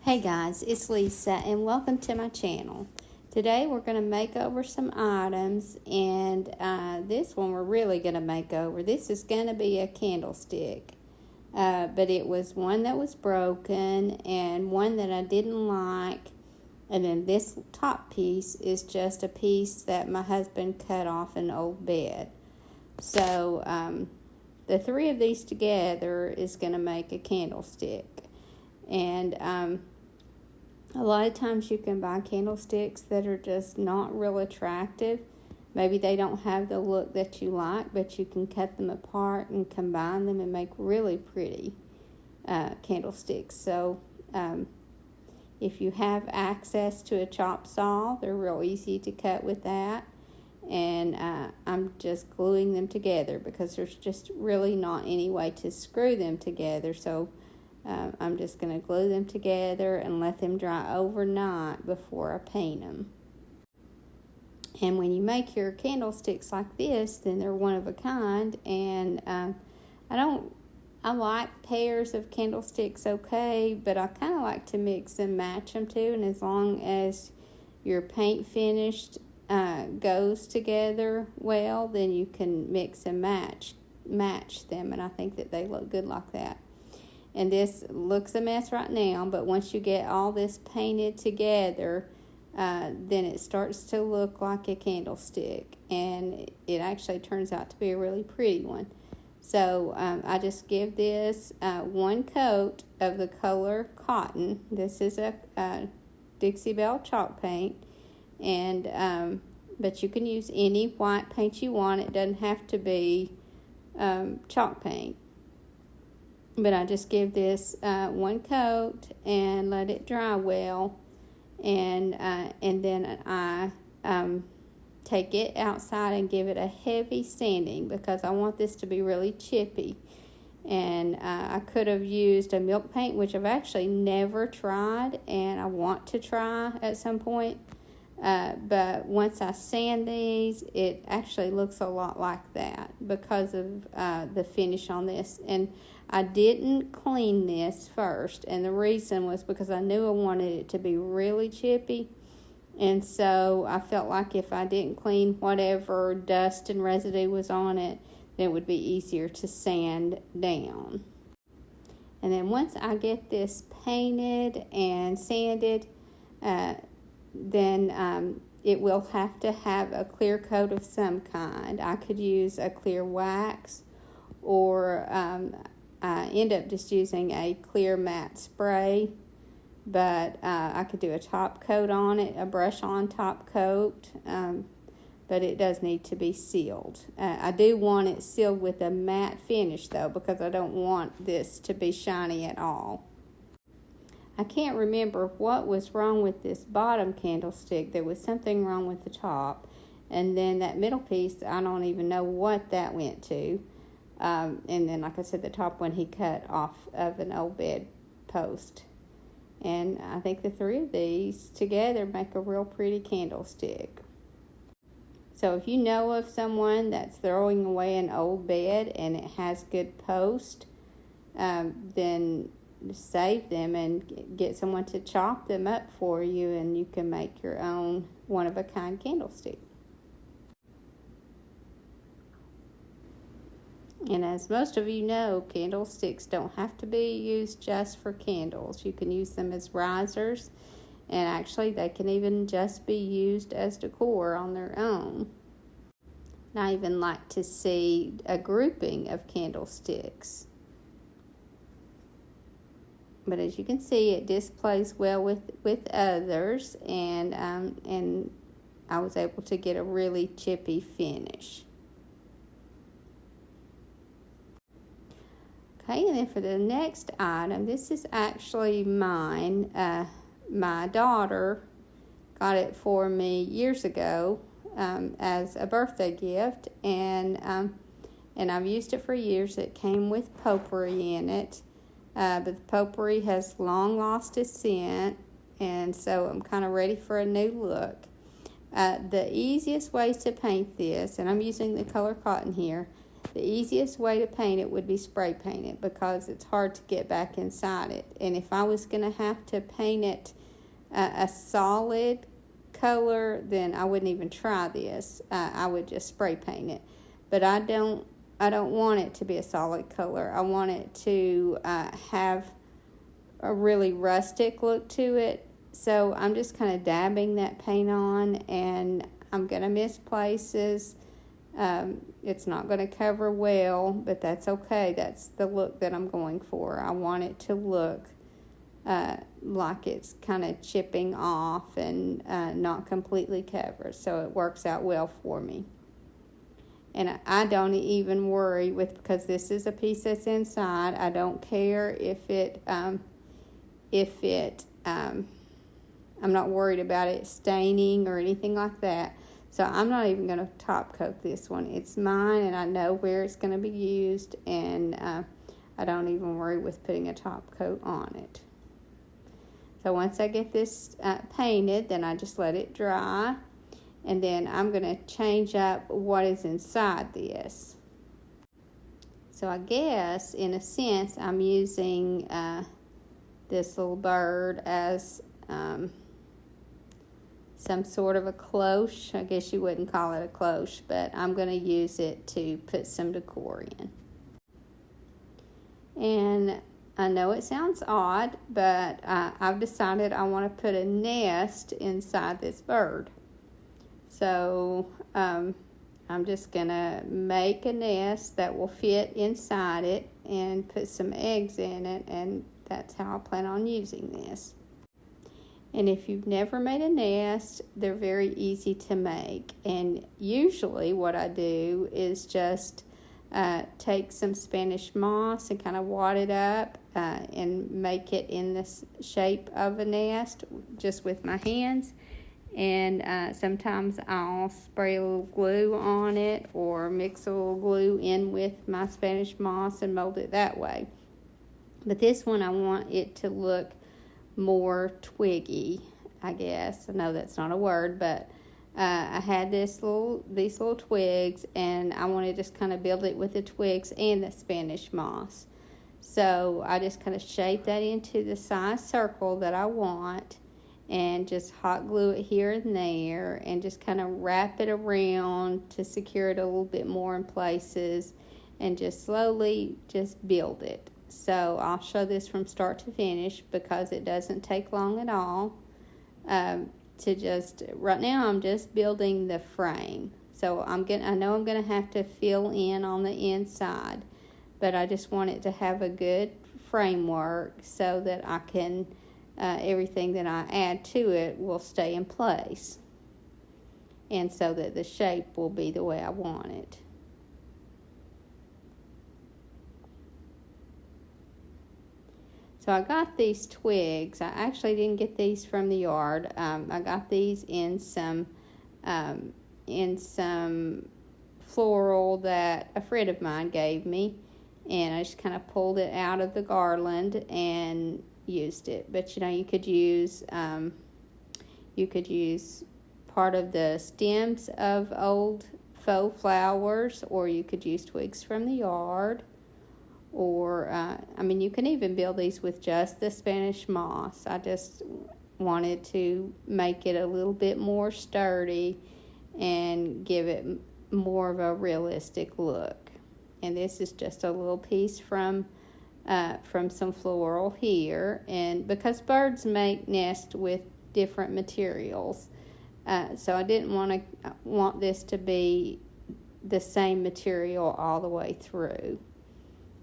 Hey guys, it's Lisa and welcome to my channel. Today we're going to make over some items, and this one we're really going to make over. This is going to be a candlestick, but it was one that was broken and one that I didn't like, and then this top piece is just a piece that my husband cut off an old bed. So the three of these together is going to make a candlestick. And a lot of times you can buy candlesticks that are just not real attractive. Maybe they don't have the look that you like, but you can cut them apart and combine them and make really pretty candlesticks. So if you have access to a chop saw, they're real easy to cut with that. And I'm just gluing them together because there's just really not any way to screw them together. So I'm just going to glue them together and let them dry overnight before I paint them. And when you make your candlesticks like this, then they're one of a kind. And I like pairs of candlesticks okay, but I kind of like to mix and match them too. And as long as your paint finished goes together well, then you can mix and match them. And I think that they look good like that. And this looks a mess right now, but once you get all this painted together, then it starts to look like a candlestick. And it actually turns out to be a really pretty one. So I just give this one coat of the color Cotton. This is a Dixie Belle chalk paint. And but you can use any white paint you want. It doesn't have to be chalk paint. But I just give this one coat and let it dry well, and then I take it outside and give it a heavy sanding because I want this to be really chippy. And I could have used a milk paint, which I've actually never tried, and I want to try at some point. But once I sand these, it actually looks a lot like that because of the finish on this. And I didn't clean this first, and the reason was because I knew I wanted it to be really chippy. And so I felt like if I didn't clean whatever dust and residue was on it, then it would be easier to sand down. And then once I get this painted and sanded, then it will have to have a clear coat of some kind. I could use a clear wax, or I end up just using a clear matte spray, but I could do a top coat on it, a brush-on top coat, but it does need to be sealed. I do want it sealed with a matte finish, though, because I don't want this to be shiny at all. I can't remember what was wrong with this bottom candlestick. There was something wrong with the top. And then that middle piece, I don't even know what that went to. And then, like I said, the top one he cut off of an old bed post. And I think the three of these together make a real pretty candlestick. So if you know of someone that's throwing away an old bed and it has good post, then save them and get someone to chop them up for you, and you can make your own one-of-a-kind candlestick. And as most of you know, candlesticks don't have to be used just for candles. You can use them as risers, and actually they can even just be used as decor on their own. And I even like to see a grouping of candlesticks. But as you can see, it displays well with others, and I was able to get a really chippy finish. Okay, and then for the next item, this is actually mine. My daughter got it for me years ago as a birthday gift, and I've used it for years. It came with potpourri in it, but the potpourri has long lost its scent, and so I'm kind of ready for a new look. The easiest ways to paint this, and I'm using the color Cotton here, The easiest way to paint it would be spray paint it because it's hard to get back inside it. And if I was going to have to paint it a solid color, then I wouldn't even try this. I would just spray paint it. But I don't want it to be a solid color. I want it to have a really rustic look to it. So I'm just kind of dabbing that paint on, and I'm going to miss places. It's not going to cover well, but that's okay. That's the look that I'm going for. I want it to look like it's kind of chipping off and not completely covered, so it works out well for me. And I don't even worry because this is a piece that's inside. I don't care I'm not worried about it staining or anything like that. So I'm not even going to top coat this one. It's mine, and I know where it's going to be used, and I don't even worry with putting a top coat on it. So once I get this painted, then I just let it dry, and then I'm going to change up what is inside this. So I guess, in a sense, I'm using this little bird as some sort of a cloche. I guess you wouldn't call it a cloche, but I'm going to use it to put some decor in. And I know it sounds odd, but I've decided I want to put a nest inside this bird. So I'm just going to make a nest that will fit inside it and put some eggs in it, and that's how I plan on using this. And if you've never made a nest, they're very easy to make. And usually what I do is just take some Spanish moss and kind of wad it up and make it in the shape of a nest just with my hands. And sometimes I'll spray a little glue on it or mix a little glue in with my Spanish moss and mold it that way. But this one, I want it to look more twiggy, I guess. I know that's not a word, but I had these little twigs, and I want to just kind of build it with the twigs and the Spanish moss. So I just kind of shape that into the size circle that I want, and just hot glue it here and there, and just kind of wrap it around to secure it a little bit more in places, and just slowly just build it. So I'll show this from start to finish because it doesn't take long at all. Right now I'm just building the frame. So I know I'm gonna have to fill in on the inside, but I just want it to have a good framework so that I can everything that I add to it will stay in place, and so that the shape will be the way I want it. So I got these twigs. I actually didn't get these from the yard. I got these in some floral that a friend of mine gave me, and I just kind of pulled it out of the garland and used it. But you could use part of the stems of old faux flowers, or you could use twigs from the yard. Or, you can even build these with just the Spanish moss. I just wanted to make it a little bit more sturdy and give it more of a realistic look. And this is just a little piece from some floral here. And because birds make nests with different materials, so I didn't want this to be the same material all the way through.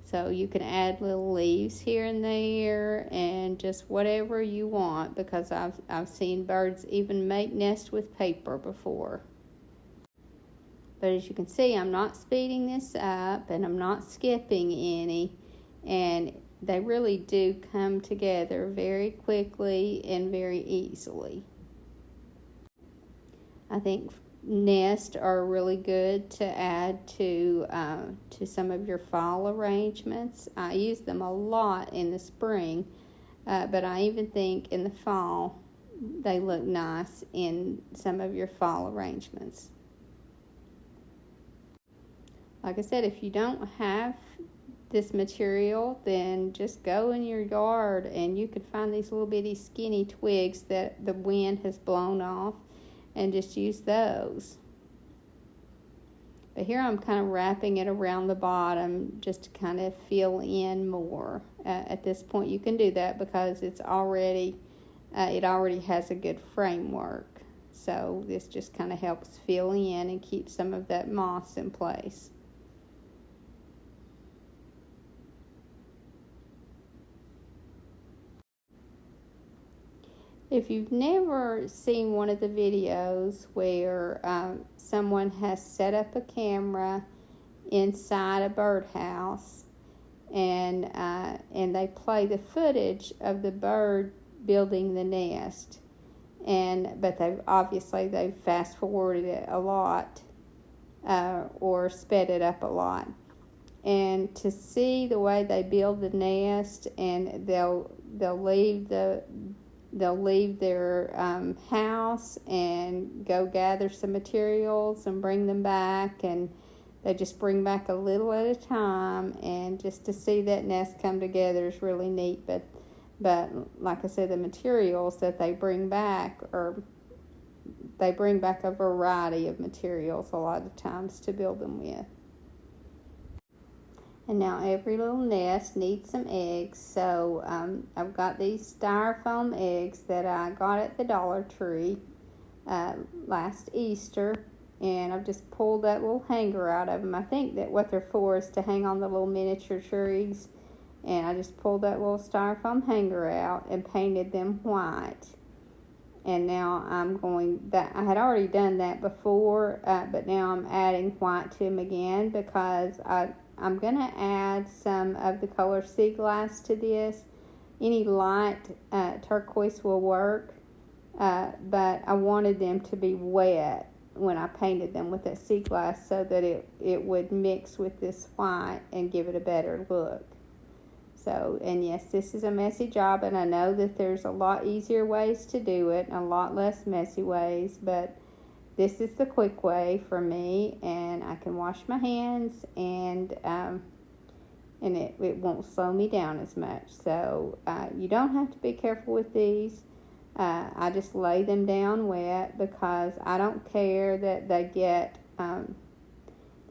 So you can add little leaves here and there, and just whatever you want, because I've seen birds even make nests with paper before. But as you can see, I'm not speeding this up, and I'm not skipping any, and they really do come together very quickly and very easily. I think nests are really good to add to some of your fall arrangements. I use them a lot in the spring, but I even think in the fall they look nice in some of your fall arrangements. Like I said, if you don't have this material, then just go in your yard and you can find these little bitty skinny twigs that the wind has blown off, and just use those. But here I'm kind of wrapping it around the bottom just to kind of fill in more. At this point you can do that because it already has a good framework. So this just kind of helps fill in and keep some of that moss in place. If you've never seen one of the videos where someone has set up a camera inside a birdhouse and they play the footage of the bird building the nest, but they've fast forwarded it a lot or sped it up a lot, and to see the way they build the nest, and they'll leave their house and go gather some materials and bring them back, and they just bring back a little at a time, and just to see that nest come together is really neat. But like I said, the materials that they bring back a variety of materials a lot of times to build them with. And now every little nest needs some eggs, so I've got these styrofoam eggs that I got at the Dollar Tree last Easter, and I've just pulled that little hanger out of them. I think that what they're for is to hang on the little miniature trees, and I just pulled that little styrofoam hanger out and painted them white. And now I had already done that before, but now I'm adding white to them again because I'm going to add some of the color sea glass to this. Any light turquoise will work, but I wanted them to be wet when I painted them with that sea glass so that it would mix with this white and give it a better look. So, and yes, this is a messy job, and I know that there's a lot easier ways to do it and a lot less messy ways, but this is the quick way for me, and I can wash my hands, and it won't slow me down as much. So you don't have to be careful with these. I just lay them down wet because I don't care that they get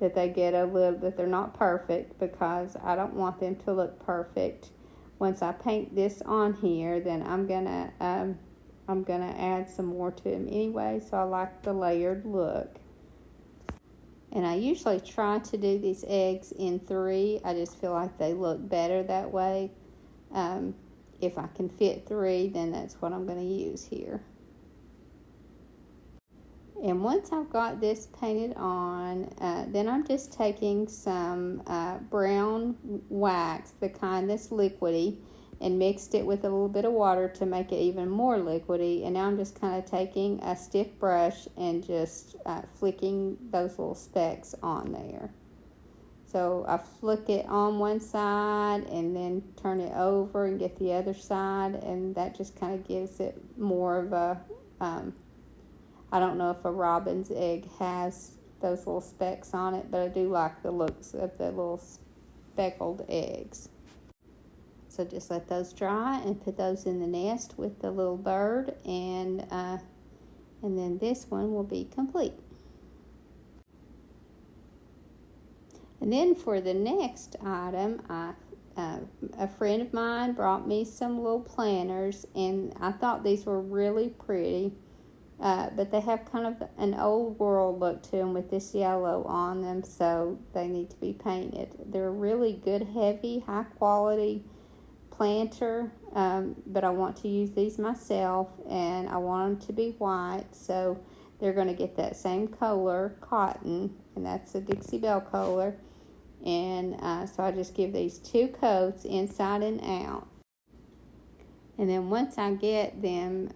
that they're not perfect, because I don't want them to look perfect. Once I paint this on here, then I'm gonna add some more to them anyway, so I like the layered look. And I usually try to do these eggs in 3. I just feel like they look better that way. If I can fit 3, then that's what I'm going to use here. And once I've got this painted on, then I'm just taking some brown wax, the kind that's liquidy, and mixed it with a little bit of water to make it even more liquidy. And now I'm just kind of taking a stiff brush and just flicking those little specks on there. So I flick it on one side and then turn it over and get the other side, and that just kind of gives it more of a, I don't know if a robin's egg has those little specks on it, but I do like the looks of the little speckled eggs. So just let those dry and put those in the nest with the little bird, and then this one will be complete. And then for the next item, a friend of mine brought me some little planters, and I thought these were really pretty, but they have kind of an old world look to them with this yellow on them, so they need to be painted. They're really good, heavy, high quality planter, but I want to use these myself, and I want them to be white, so they're going to get that same color, cotton, and that's a Dixie Belle color. And so I just give these 2 coats inside and out. And then once I get them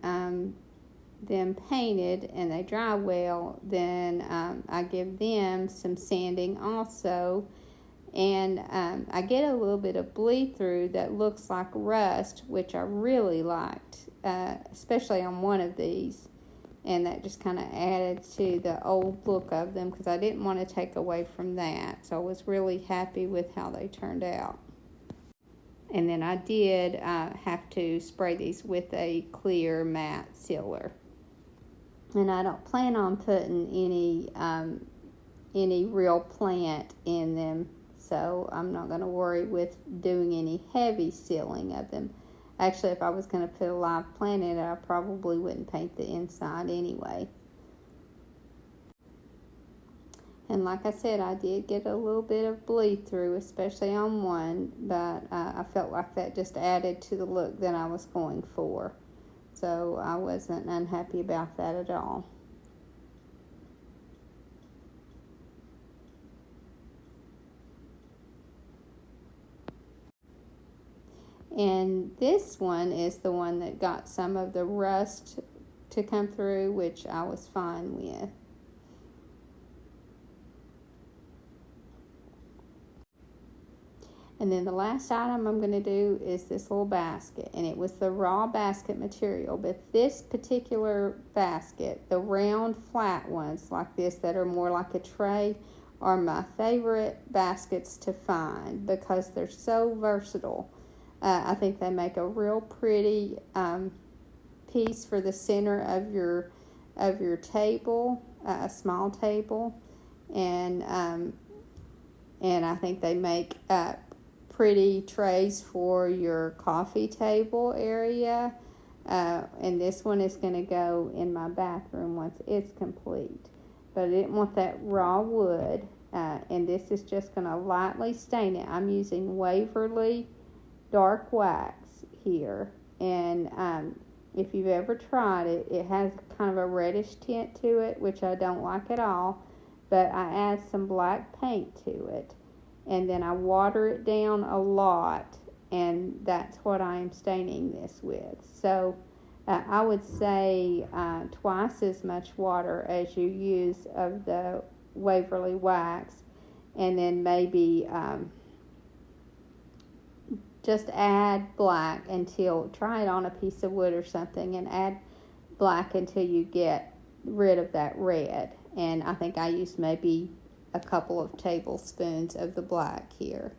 painted and they dry well, then I give them some sanding also. And I get a little bit of bleed through that looks like rust, which I really liked, especially on one of these. and that just kind of added to the old look of them because I didn't want to take away from that. So I was really happy with how they turned out. And then I did have to spray these with a clear matte sealer. And I don't plan on putting any real plant in them, so I'm not going to worry with doing any heavy sealing of them. Actually, if I was going to put a live plant in it, I probably wouldn't paint the inside anyway. And like I said, I did get a little bit of bleed through, especially on one, but I felt like that just added to the look that I was going for. So I wasn't unhappy about that at all. And this one is the one that got some of the rust to come through, which I was fine with. And then the last item I'm going to do is this little basket. And it was the raw basket material. But this particular basket, the round flat ones like this that are more like a tray, are my favorite baskets to find because they're so versatile. I think they make a real pretty piece for the center of your table, a small table, and I think they make pretty trays for your coffee table area. And this one is going to go in my bathroom once it's complete. But I didn't want that raw wood, and this is just going to lightly stain it. I'm using Waverly dark wax here, and if you've ever tried it, it has kind of a reddish tint to it, which I don't like at all, but I add some black paint to it, and then I water it down a lot, and that's what I am staining this with. So I would say twice as much water as you use of the Waverly wax, and then maybe just add black until, try it on a piece of wood or something, and add black until you get rid of that red. And I think I used maybe a couple of tablespoons of the black here.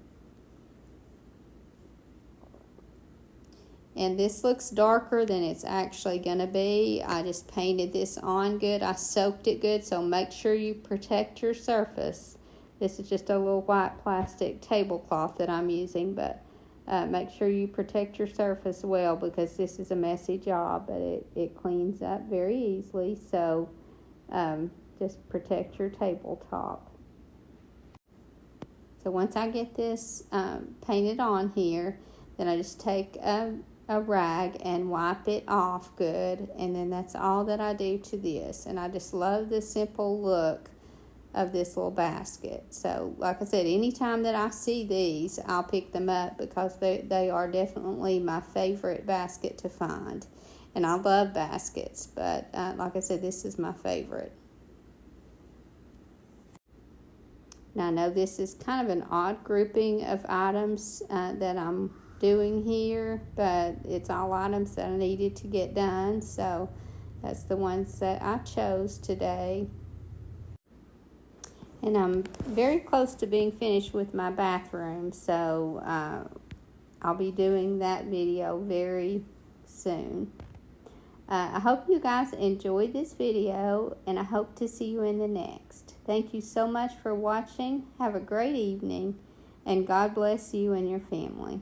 And this looks darker than it's actually going to be. I just painted this on good. I soaked it good, so make sure you protect your surface. This is just a little white plastic tablecloth that I'm using, but make sure you protect your surface well because this is a messy job, but it cleans up very easily. So just protect your tabletop. So once I get this painted on here, then I just take a rag and wipe it off good, and then that's all that I do to this. And I just love the simple look of this little basket. So like I said, anytime that I see these, I'll pick them up because they are definitely my favorite basket to find. And I love baskets, but like I said, this is my favorite. Now I know this is kind of an odd grouping of items that I'm doing here, but it's all items that I needed to get done, so that's the ones that I chose today. And I'm very close to being finished with my bathroom, so I'll be doing that video very soon. I hope you guys enjoyed this video, and I hope to see you in the next. Thank you so much for watching. Have a great evening, and God bless you and your family.